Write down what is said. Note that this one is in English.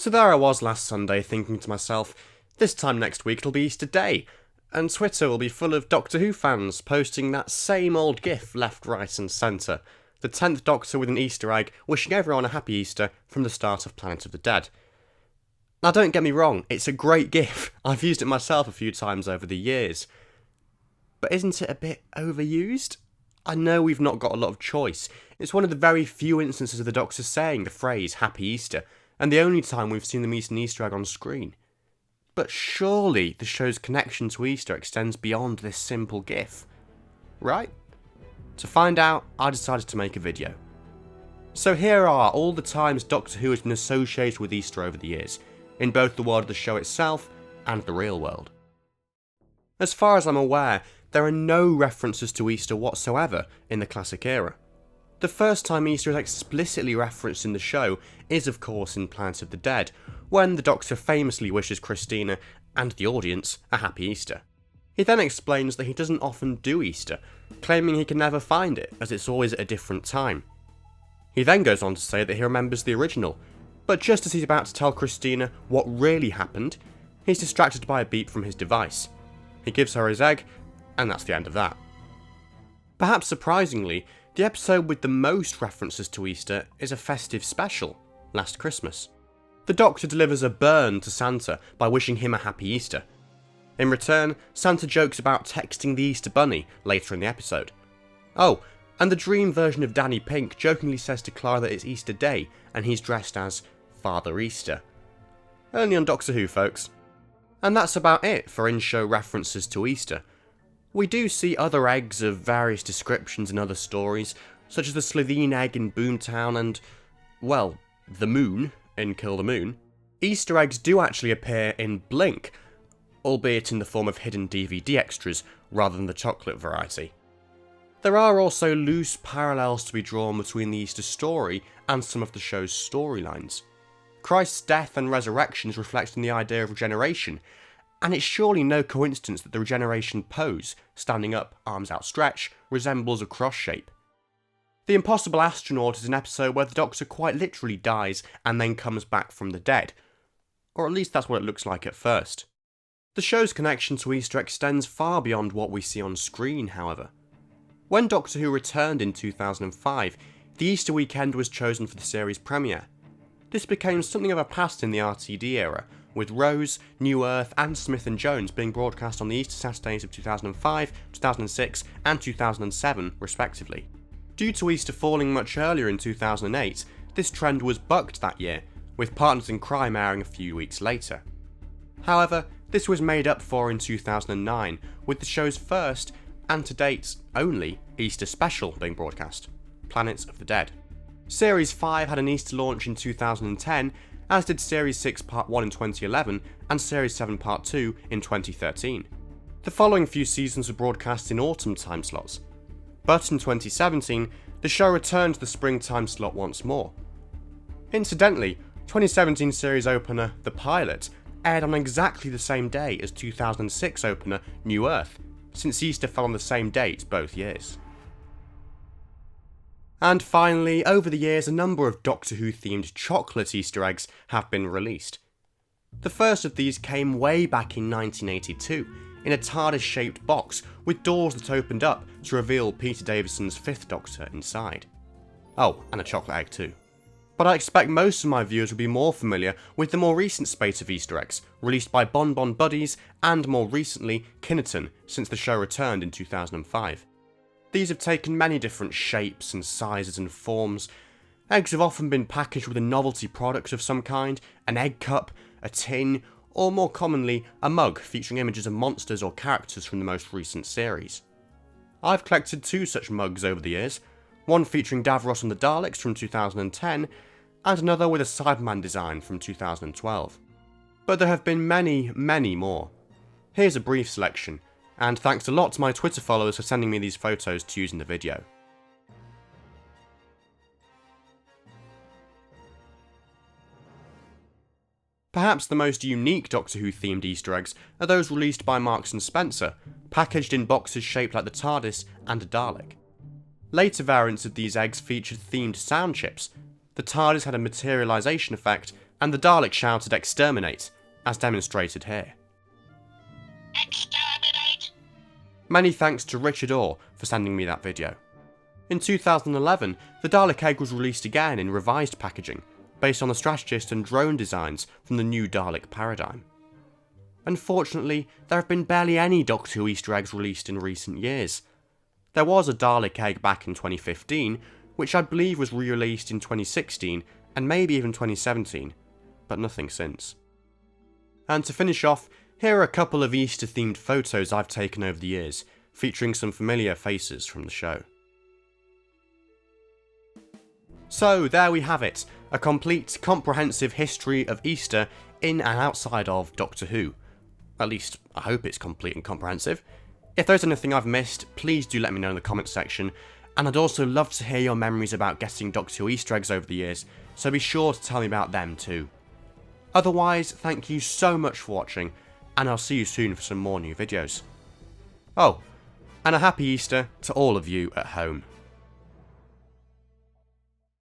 So there I was last Sunday thinking to myself, this time next week it'll be Easter Day, and Twitter will be full of Doctor Who fans posting that same old gif left, right and centre. The 10th Doctor with an Easter egg wishing everyone a happy Easter from the start of Planet of the Dead. Now don't get me wrong, it's a great gif. I've used it myself a few times over the years. But isn't it a bit overused? I know we've not got a lot of choice. It's one of the very few instances of the Doctor saying the phrase Happy Easter, and the only time we've seen them use an Easter egg on screen. But surely the show's connection to Easter extends beyond this simple gif, right? To find out, I decided to make a video. So here are all the times Doctor Who has been associated with Easter over the years, in both the world of the show itself and the real world. As far as I'm aware, there are no references to Easter whatsoever in the classic era. The first time Easter is explicitly referenced in the show is of course in Planet of the Dead, when the Doctor famously wishes Christina and the audience a happy Easter. He then explains that he doesn't often do Easter, claiming he can never find it as it's always at a different time. He then goes on to say that he remembers the original, but just as he's about to tell Christina what really happened, he's distracted by a beep from his device. He gives her his egg, and that's the end of that. Perhaps surprisingly, the episode with the most references to Easter is a festive special, Last Christmas. The Doctor delivers a burn to Santa by wishing him a happy Easter. In return, Santa jokes about texting the Easter Bunny later in the episode. Oh, and the dream version of Danny Pink jokingly says to Clara that it's Easter Day and he's dressed as Father Easter. Only on Doctor Who, folks. And that's about it for in-show references to Easter. We do see other eggs of various descriptions in other stories, such as the Slitheen egg in Boomtown and, well, the moon in Kill the Moon. Easter eggs do actually appear in Blink, albeit in the form of hidden DVD extras rather than the chocolate variety. There are also loose parallels to be drawn between the Easter story and some of the show's storylines. Christ's death and resurrection is reflected in the idea of regeneration, and it's surely no coincidence that the regeneration pose, standing up, arms outstretched, resembles a cross shape. The Impossible Astronaut is an episode where the Doctor quite literally dies and then comes back from the dead. Or at least that's what it looks like at first. The show's connection to Easter extends far beyond what we see on screen, however. When Doctor Who returned in 2005, the Easter weekend was chosen for the series premiere. This became something of a past in the RTD era, with Rose, New Earth and Smith & Jones being broadcast on the Easter Saturdays of 2005, 2006 and 2007 respectively. Due to Easter falling much earlier in 2008, this trend was bucked that year, with Partners in Crime airing a few weeks later. However, this was made up for in 2009, with the show's first, and to date only, Easter special being broadcast, Planet of the Dead. Series 5 had an Easter launch in 2010, as did Series 6 Part 1 in 2011 and Series 7 Part 2 in 2013. The following few seasons were broadcast in autumn time slots, but in 2017, the show returned to the spring time slot once more. Incidentally, 2017 series opener The Pilot aired on exactly the same day as 2006 opener New Earth, since Easter fell on the same date both years. And finally, over the years, a number of Doctor Who themed chocolate Easter eggs have been released. The first of these came way back in 1982, in a TARDIS shaped box with doors that opened up to reveal Peter Davison's 5th Doctor inside. Oh, and a chocolate egg too. But I expect most of my viewers will be more familiar with the more recent spate of Easter eggs, released by Bon Bon Buddies and more recently Kinnerton since the show returned in 2005. These have taken many different shapes and sizes and forms. Eggs have often been packaged with a novelty product of some kind, an egg cup, a tin, or more commonly, a mug featuring images of monsters or characters from the most recent series. I've collected 2 such mugs over the years, one featuring Davros and the Daleks from 2010, and another with a Cyberman design from 2012. But there have been many, many more. Here's a brief selection, and thanks a lot to my Twitter followers for sending me these photos to use in the video. Perhaps the most unique Doctor Who themed Easter eggs are those released by Marks & Spencer, packaged in boxes shaped like the TARDIS and a Dalek. Later variants of these eggs featured themed sound chips. The TARDIS had a materialisation effect and the Dalek shouted "Exterminate," as demonstrated here. Exterminate! Many thanks to Richard Orr for sending me that video. In 2011, the Dalek egg was released again in revised packaging, based on the strategist and drone designs from the new Dalek paradigm. Unfortunately, there have been barely any Doctor Who Easter eggs released in recent years. There was a Dalek egg back in 2015, which I believe was re-released in 2016 and maybe even 2017, but nothing since. And to finish off, here are a couple of Easter themed photos I've taken over the years, featuring some familiar faces from the show. So there we have it, a complete, comprehensive history of Easter in and outside of Doctor Who. At least, I hope it's complete and comprehensive. If there's anything I've missed, please do let me know in the comments section, and I'd also love to hear your memories about getting Doctor Who Easter eggs over the years, so be sure to tell me about them too. Otherwise, thank you so much for watching, and I'll see you soon for some more new videos. Oh, and a happy Easter to all of you at home.